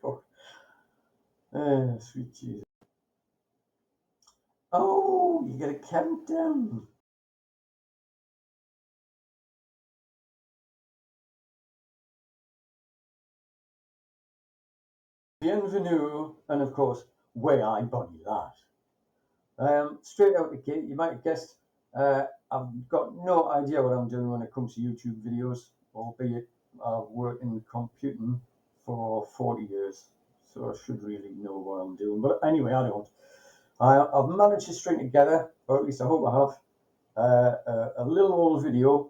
Fuck. Sweet Jesus. Oh, you get a countdown. Bienvenue, and of course, way I body that. Straight out the gate, you might have guessed, I've got no idea what I'm doing when it comes to YouTube videos, albeit I've worked in computing for 40 years, so I should really know what I'm doing. But anyway, I don't. I've managed to string together, or at least I hope I have, a little old video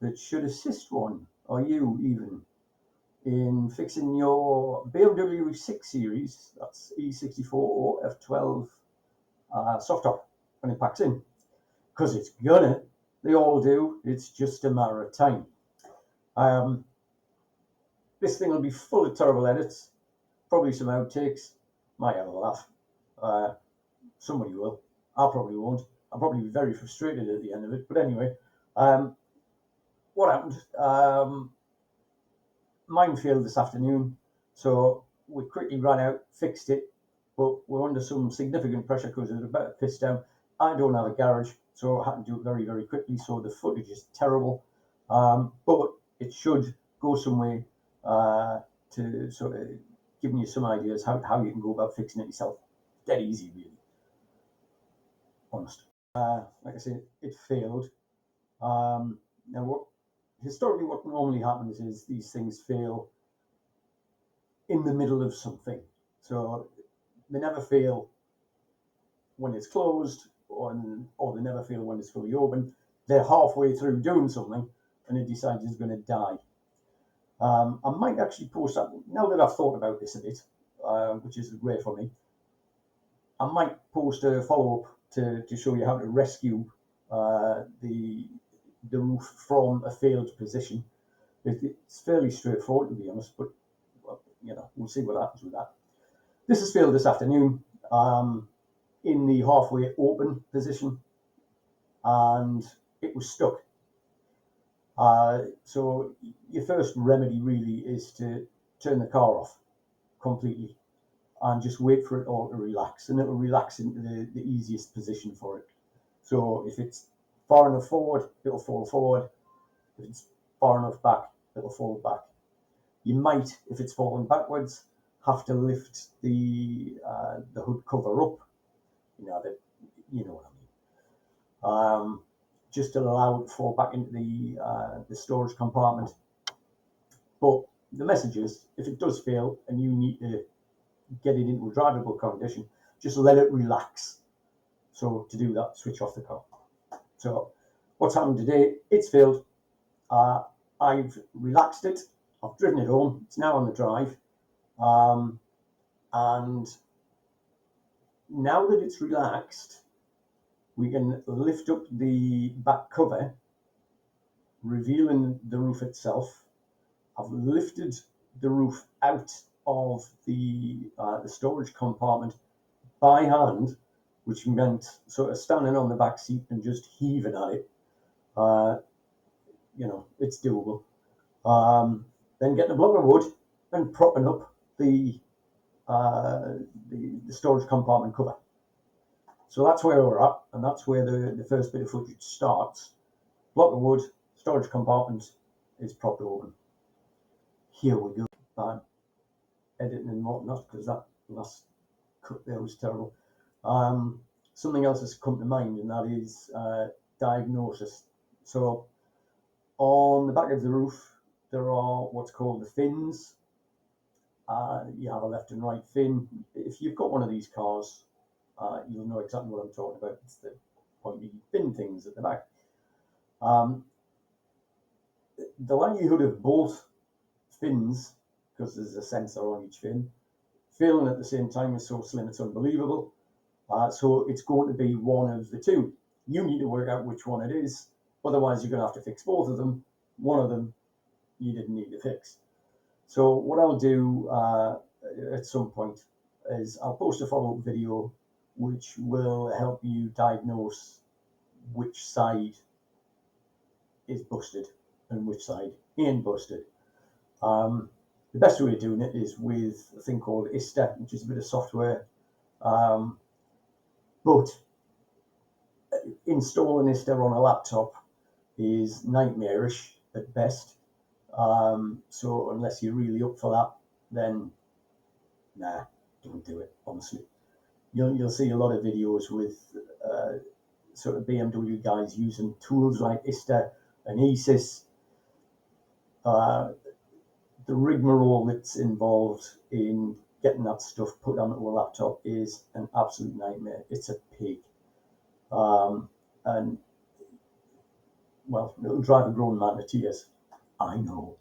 that should assist one, or you even, in fixing your BMW 6 Series, that's E64 or F12 soft top when it packs in. Because it's gonna, they all do, it's just a matter of time. This thing will be full of terrible edits, probably some outtakes, might have a laugh. Somebody will, I probably won't. I'll probably be very frustrated at the end of it, but anyway, what happened? Mine failed this afternoon, so we quickly ran out, fixed it, but we're under some significant pressure because it was about to piss down. I don't have a garage, so I had to do it very, very quickly, so the footage is terrible, but it should go some way to sort of giving you some ideas how you can go about fixing it yourself. Dead easy, really. Honest. Like I said, it failed. Now, historically, what normally happens is these things fail in the middle of something. So they never fail when it's closed, or they never fail when it's fully open. They're halfway through doing something, and it decides it's going to die. I might actually post that, now that I've thought about this a bit, which is great for me. I might post a follow-up to show you how to rescue the roof from a failed position. It's fairly straightforward, to be honest, but we'll see what happens with that. This has failed this afternoon in the halfway open position, and it was stuck. So your first remedy really is to turn the car off completely and just wait for it all to relax, and it'll relax into the easiest position for it. So if it's far enough forward, it'll fall forward. If it's far enough back, it'll fall back. You might, if it's falling backwards, have to lift the hood cover up. You know what I mean. Just to allow it to fall back into the storage compartment. But the message is, if it does fail and you need to get it into a drivable condition, just let it relax. So to do that, switch off the car. So what's happened today? It's failed. I've relaxed it. I've driven it home. It's now on the drive. And now that it's relaxed, we can lift up the back cover, revealing the roof itself. I've lifted the roof out of the storage compartment by hand, which meant sort of standing on the back seat and just heaving at it. It's doable. Then getting a block of wood and propping up the storage compartment cover. So that's where we're at, and that's where the first bit of footage starts. Block of wood, storage compartment is propped open. Here we go. Bang. Editing and whatnot, because that last cut there was terrible. Something else has come to mind, and that is diagnosis. So on the back of the roof, there are what's called the fins. You have a left and right fin. If you've got one of these cars, you'll know exactly what I'm talking about. It's the pointy fin things at the back. The likelihood of both fins, because there's a sensor on each fin, failing at the same time is so slim it's unbelievable. So it's going to be one of the two. You need to work out which one it is. Otherwise, you're going to have to fix both of them. One of them you didn't need to fix. So what I'll do at some point is I'll post a follow-up video which will help you diagnose which side is busted and which side ain't busted. The best way of doing it is with a thing called arsed, which is a bit of software. But installing arsed on a laptop is nightmarish at best. So unless you're really up for that, then nah, don't do it, honestly. You'll see a lot of videos with sort of BMW guys using tools like arsed and ESIS. The rigmarole that's involved in getting that stuff put onto a laptop is an absolute nightmare. It's a pig. And, well, it'll drive a grown man to tears. I know.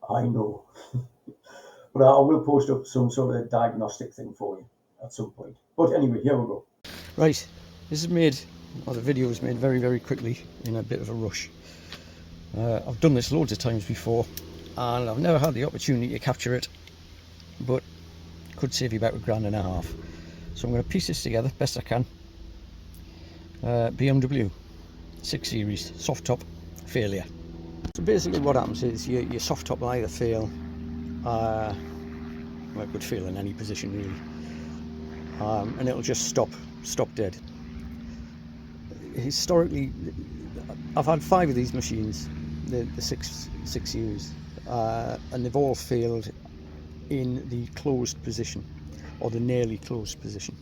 But I will post up some sort of diagnostic thing for you at some point. But anyway, here we go. Right, this is made, or the video was made very, very quickly in a bit of a rush. I've done this loads of times before, and I've never had the opportunity to capture it, but could save you about £1,500. So I'm going to piece this together best I can. BMW 6 Series soft top failure. So basically what happens is your soft top will either fail, well, it could fail in any position really, and it'll just stop dead. Historically, I've had 5 of these machines, the 6 Series, and they've all failed in the closed position, or the nearly closed position.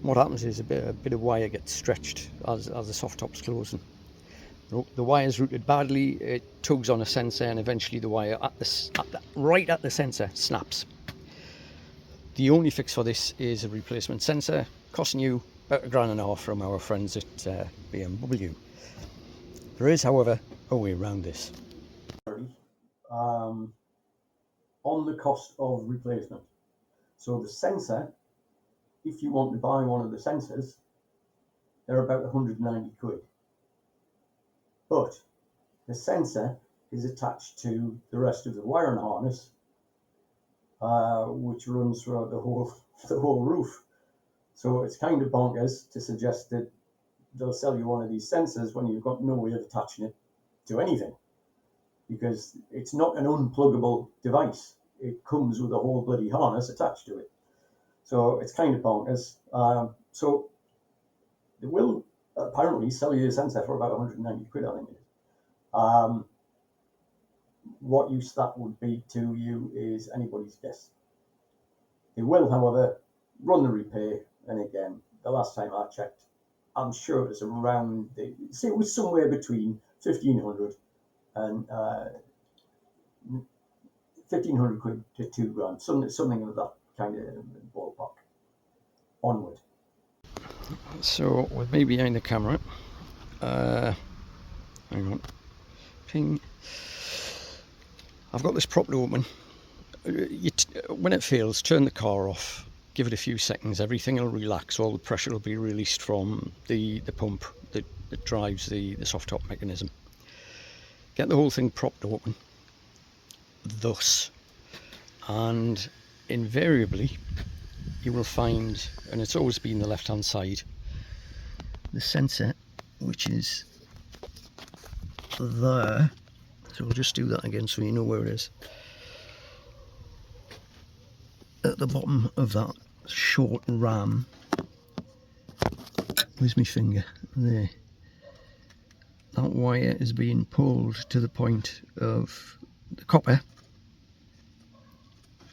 What happens is a bit of wire gets stretched as the soft top's closing. The wire's routed badly, it tugs on a sensor, and eventually the wire right at the sensor snaps. The only fix for this is a replacement sensor, costing you about £1,500 from our friends at BMW. There is, however, a way around this. On the cost of replacement. So the sensor, if you want to buy one of the sensors, they're about 190 quid. But the sensor is attached to the rest of the wiring harness, which runs throughout the whole roof. So it's kind of bonkers to suggest that they'll sell you one of these sensors when you've got no way of attaching it to anything, because it's not an unpluggable device. It comes with a whole bloody harness attached to it. So it's kind of bonkers. So they will apparently sell you a sensor for about 190 quid, I think it is. What use that would be to you is anybody's guess. They will, however, run the repair, and again, the last time I checked, I'm sure it was around, it was somewhere between 1,500 and 1,500 quid to £2,000, something of that kind of ballpark. Onward. So with me behind the camera, hang on, ping. I've got this propped open. When it fails, turn the car off, give it a few seconds, everything will relax, all the pressure will be released from the pump that drives the soft top mechanism. Get the whole thing propped open, thus, and invariably you will find, and it's always been the left hand side, the sensor, which is there. So we'll just do that again so you know where it is. At the bottom of that short ram, where's my finger? There. That wire is being pulled to the point of the copper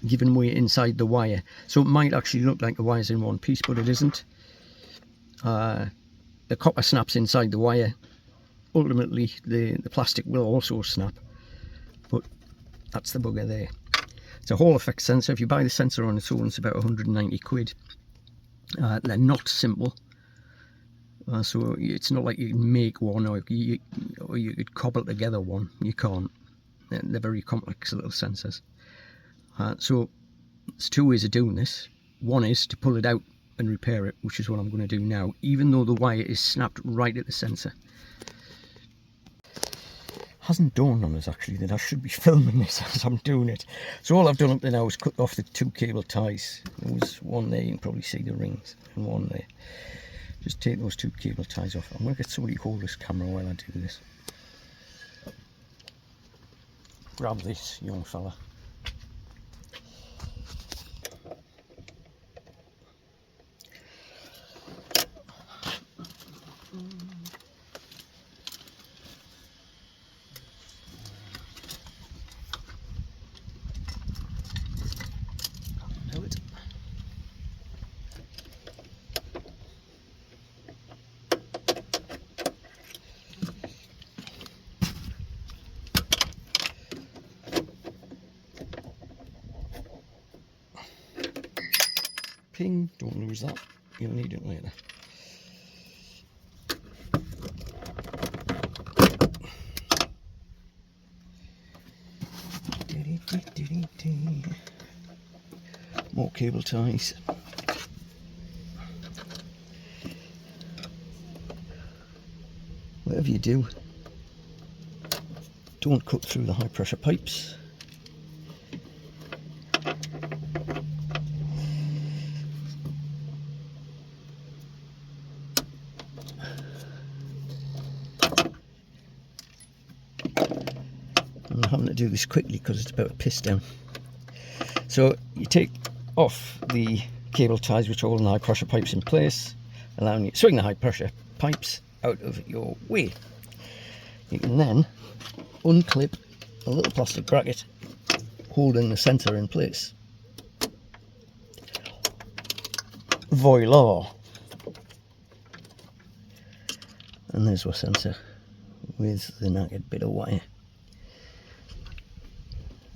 giving way inside the wire. So it might actually look like the wire's in one piece, but it isn't. The copper snaps inside the wire. Ultimately, the plastic will also snap, but that's the bugger there. It's a Hall effect sensor. If you buy the sensor on its own, it's about 190 quid. They're not simple. So it's not like you can make one or you could cobble together one. You can't. They're very complex little sensors. So there's 2 ways of doing this. One is to pull it out and repair it, which is what I'm going to do now, even though the wire is snapped right at the sensor. Hasn't dawned on us actually that I should be filming this as I'm doing it. So all I've done up to now is cut off the 2 cable ties. There was one there, you can probably see the rings, and one there. Just take those 2 cable ties off. I'm going to get somebody to hold this camera while I do this. Grab this, young fella. ping, don't lose that, you'll need it later. More cable ties. Whatever you do, don't cut through the high pressure pipes. I'm having to do this quickly because it's about to piss down. So you take off the cable ties which are holding the high pressure pipes in place, allowing you to swing the high pressure pipes out of your way. You can then unclip a little plastic bracket holding the centre in place. Voila! And there's our centre with the naked bit of wire.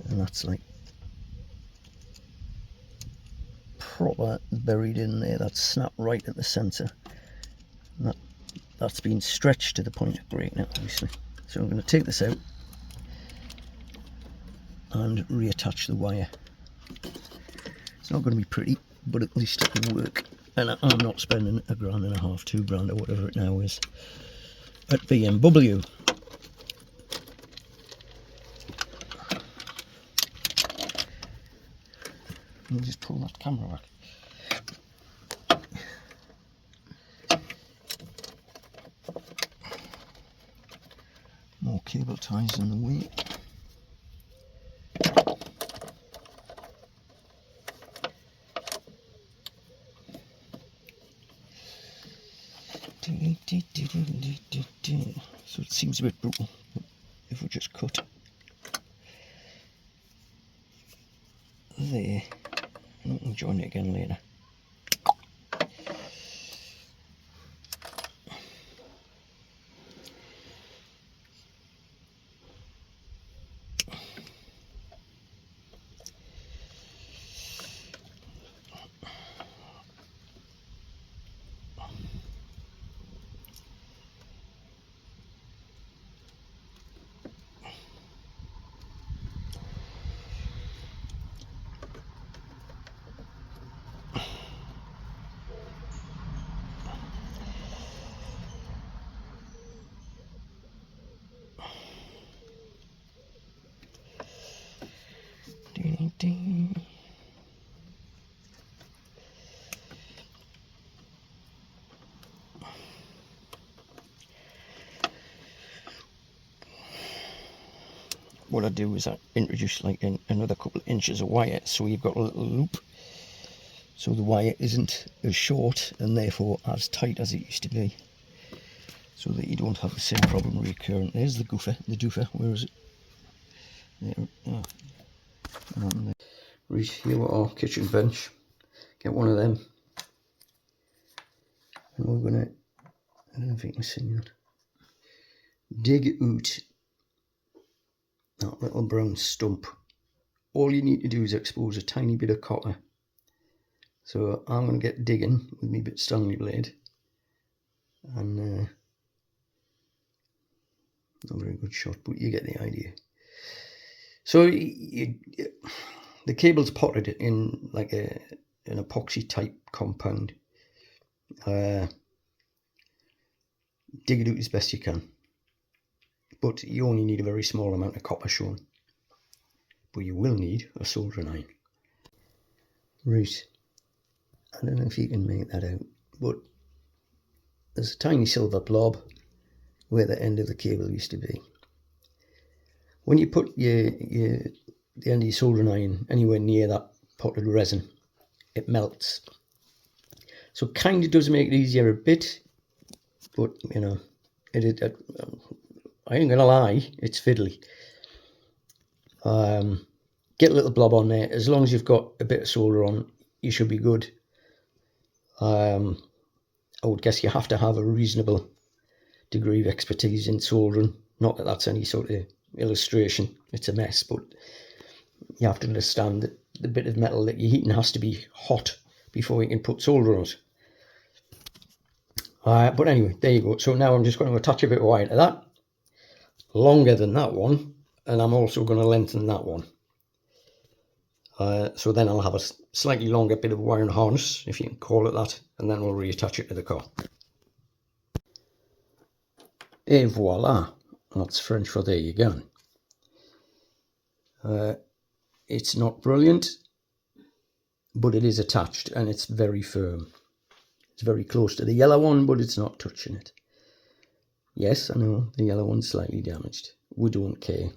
And that's like proper buried in there. That's snapped right at the centre. That's been stretched to the point of break now, obviously. So I'm going to take this out and reattach the wire. It's not going to be pretty, but at least it will work. And I'm not spending £1.5 grand, £2 or whatever it now is at BMW. Let me just pull that camera back. More cable ties in the way. So it seems a bit brutal, but if we just cut there, and we can join it again later. What I do is I introduce like another couple of inches of wire, so you've got a little loop, so the wire isn't as short and therefore as tight as it used to be, so that you don't have the same problem reoccurring. There's the doofer, where is it? There. Oh. Right, here we are, kitchen bench. Get one of them, and we're gonna, I don't know if you can see that, dig out that little brown stump. All you need to do is expose a tiny bit of copper. So I'm going to get digging with my bit Stanley blade, and not a very good shot, but you get the idea. So the cable's potted in like an epoxy type compound. Dig it out as best you can, but you only need a very small amount of copper shown, but you will need a soldering iron. Right, I don't know if you can make that out, but there's a tiny silver blob where the end of the cable used to be. When you put the end of your soldering iron anywhere near that potted resin, it melts. So it kind of does make it easier a bit, but you know, I ain't gonna lie, it's fiddly. Get a little blob on there. As long as you've got a bit of solder on, you should be good. I would guess you have to have a reasonable degree of expertise in soldering. Not that that's any sort of illustration, it's a mess, but you have to understand that the bit of metal that you're heating has to be hot before we can put solder on it. But anyway, there you go. So now I'm just going to attach a bit of wire to that, longer than that one, and I'm also going to lengthen that one. So then I'll have a slightly longer bit of wire and harness, if you can call it that, and then we'll reattach it to the car. Et voila, that's French for there you go. It's not brilliant, but it is attached and it's very firm. It's very close to the yellow one, but it's not touching it. Yes, I know the yellow one's slightly damaged. We don't care.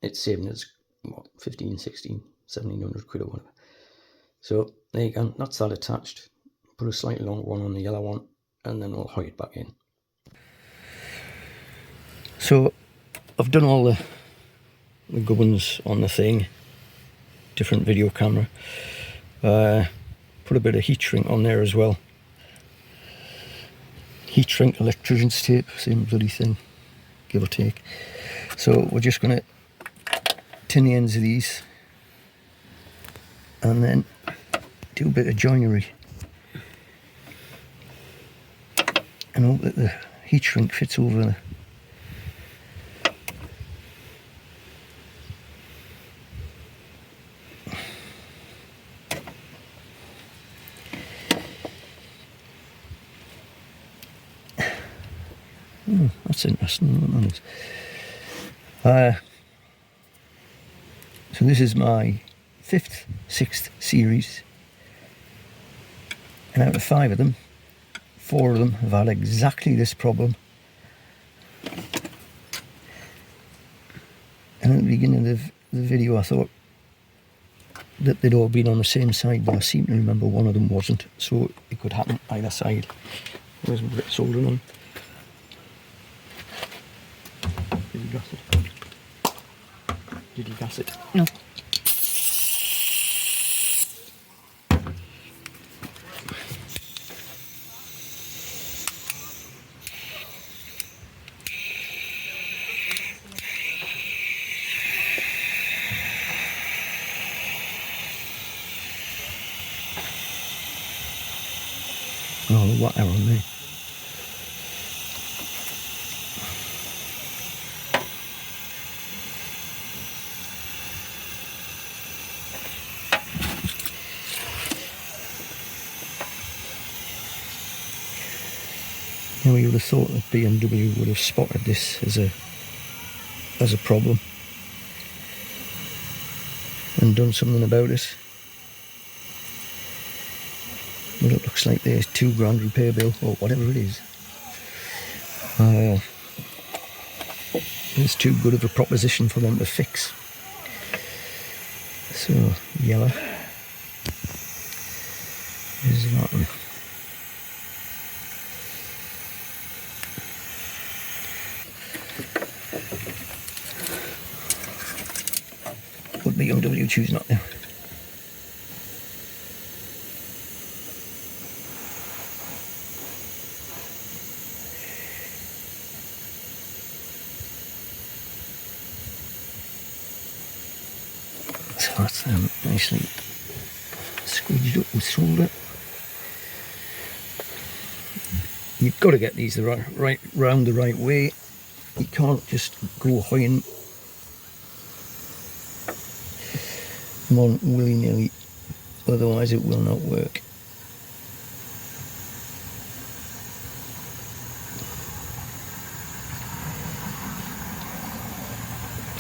It's saving us, what, 15, 16, 1700 quid or whatever. So there you go, that's that attached. Put a slightly longer one on the yellow one, and then we'll hook it back in. So I've done all the gubbins on the thing, different video camera. Put a bit of heat shrink on there as well. Heat shrink, electrician's tape, same bloody thing, give or take. So we're just going to tin the ends of these and then do a bit of joinery and hope that the heat shrink fits over there. Oh, that's interesting. So this is my 5th, 6th series, and out of 5 of them, 4 of them have had exactly this problem. And at the beginning of the video I thought that they'd all been on the same side, but I seem to remember one of them wasn't, so it could happen either side. Where's my bit of soldering on? Did you gas it? Did you gas it? No. Oh, what arrow on there? Now you would have thought that BMW would have spotted this as a problem and done something about it. But it looks like there's £2,000 repair bill or whatever it is. It's too good of a proposition for them to fix. So yellow is that one. But BMW choose not to. So that's nicely squeezed up with solder. You've got to get these right round the right way. You can't just go hoying them on willy-nilly, otherwise it will not work.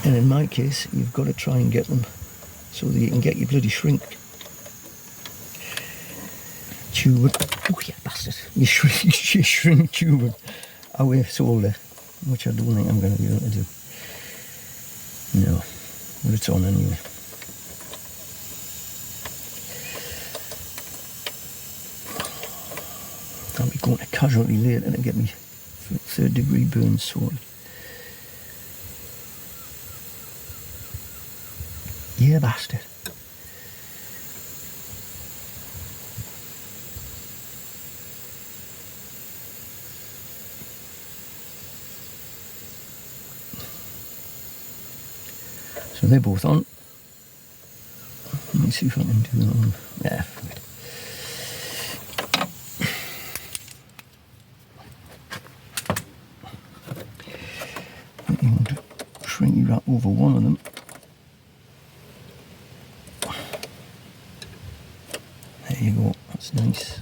And in my case, you've got to try and get them so that you can get your bloody shrink tube. Oh, yeah, bastard. Your shrink tube away solder, which I don't think I'm going to be able to do. No, but it's on anyway. I'll be going to casualty later to get me 3rd degree burns sorted. Yeah, bastard. So they're both on. Let me see if I can do that one. Yeah, right. over one of them. There you go, that's nice.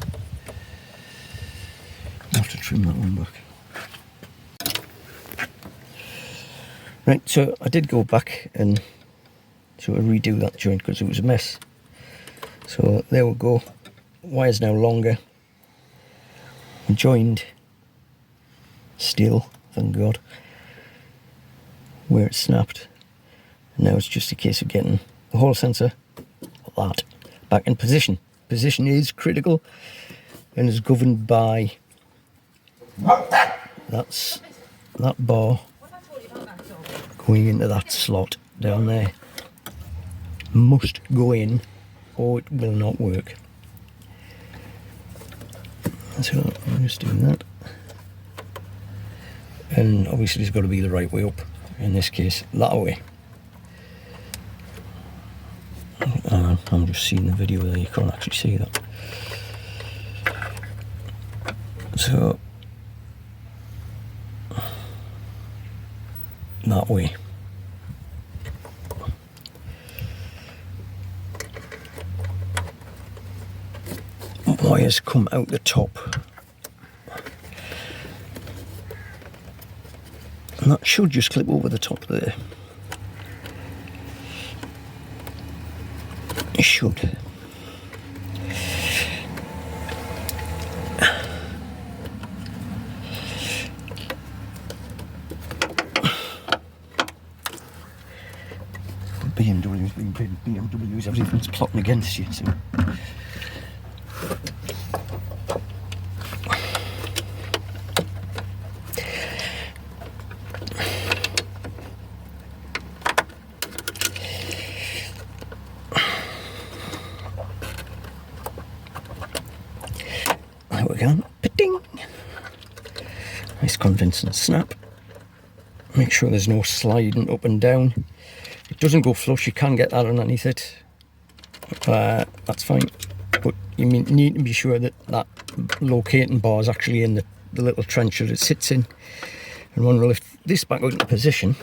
I'll have to trim that one back. Right, so I did go back and sort of redo that joint because it was a mess. So there we go. Wire's now longer. Joined still, thank God, where it snapped. And now it's just a case of getting the hall sensor, that, back in position. Position is critical and is governed by that bar going into that slot down there. Must go in or it will not work. So I'm just doing that. And obviously it's got to be the right way up. In this case, that way. I'm just seeing the video there, you can't actually see that. So that way. Wires come out the top. And that should just clip over the top there. It should. BMWs, everything's plotting against you. So. There we go. Ding. Nice convincing snap. Make sure there's no sliding up and down. It doesn't go flush, you can get that underneath it. That's fine. But you need to be sure that that locating bar is actually in the little trench that it sits in. And when we lift this back out into position,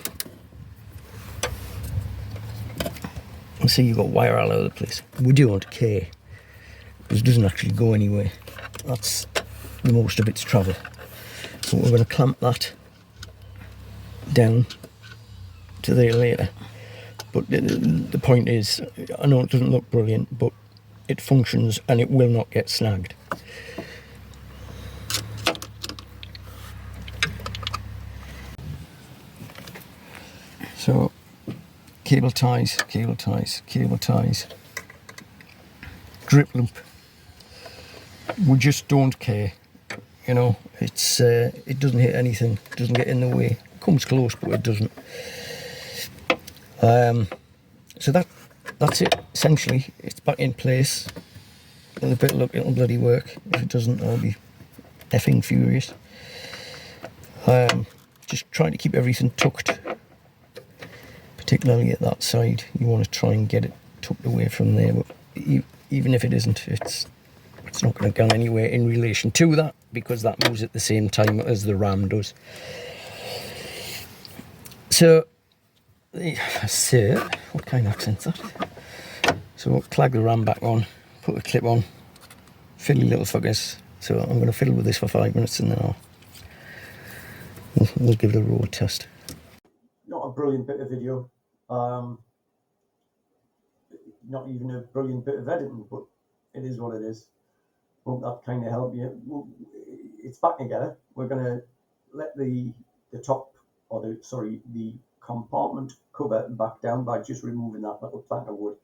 you see you've got wire all over the place. We don't care, because it doesn't actually go anywhere. That's the most of its travel. So we're going to clamp that down to there later. But the point is, I know it doesn't look brilliant, but it functions and it will not get snagged. So, cable ties, cable ties, cable ties, drip loop. We just don't care, you know. It's it doesn't hit anything, it doesn't get in the way. It comes close, but it doesn't. So that's it, essentially. It's back in place. And if it'll bloody work. If it doesn't, I'll be effing furious. Just trying to keep everything tucked, particularly at that side. You want to try and get it tucked away from there, but even if it isn't, it's not going to go anywhere in relation to that, because that moves at the same time as the ram does. So, what kind of accent's that? So we'll clag the ram back on, put the clip on, fiddly little fuckers. So I'm going to fiddle with this for 5 minutes and then we'll give it a road test. Not a brilliant bit of video, not even a brilliant bit of editing, but it is what it is. Won't that kind of help you? It's back together. We're going to let the top, or the compartment cover back down by just removing that little plank of wood.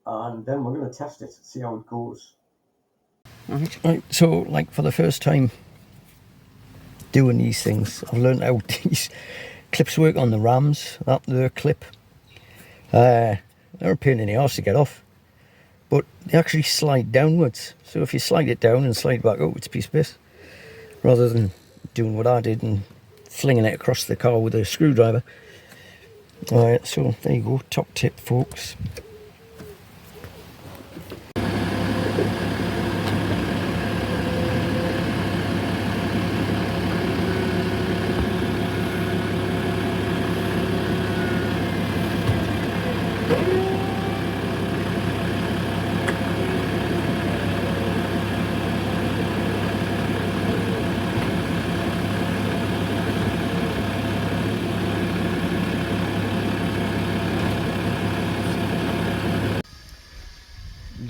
And then we're going to test it, see how it goes. Right, so like for the first time doing these things, I've learned how these clips work on the rams. That their clip, they're a pain in the arse to get off, but they actually slide downwards. So if you slide it down and slide back up, it's a piece of piss, rather than doing what I did and flinging it across the car with a screwdriver. Alright, so there you go, top tip, folks.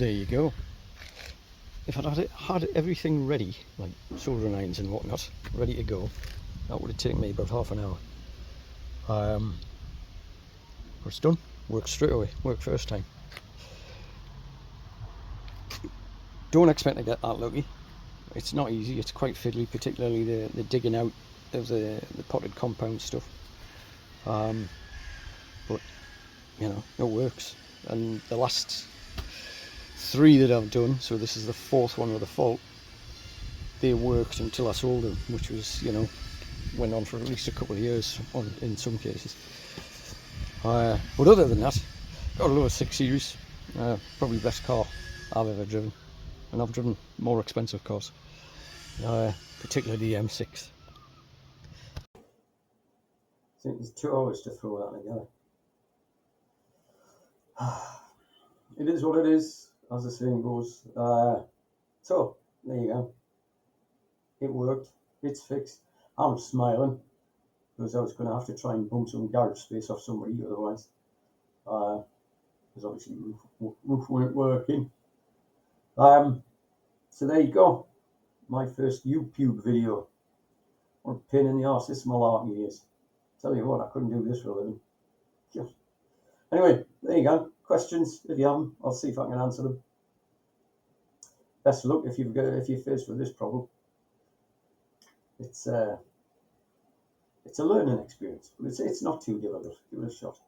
There you go. If I'd had everything ready, like soldering irons and whatnot, ready to go, that would have taken me about half an hour. But it's done. Worked straight away. Worked first time. Don't expect to get that lucky. It's not easy. It's quite fiddly, particularly the digging out of the potted compound stuff. But you know, it works. And the last 3 that I've done, so this is the 4th one with a fault, they worked until I sold them, which was, you know, went on for at least a couple of years in some cases. But other than that, got a lower 6 Series, probably the best car I've ever driven, and I've driven more expensive cars, particularly the M6. I think it's 2 hours to throw that together. It is what it is, as the saying goes. So, there you go. It worked. It's fixed. I'm smiling because I was going to have to try and bump some garage space off somebody otherwise. Because obviously roof weren't working. So there you go. My first YouTube video. What a pain in the arse this malarkey is. Tell you what, I couldn't do this for a living. Anyway, there you go. Questions, if you have them, I'll see if I can answer them. Best of luck if you're faced with this problem. It's a learning experience, but it's not too difficult. Give it a shot.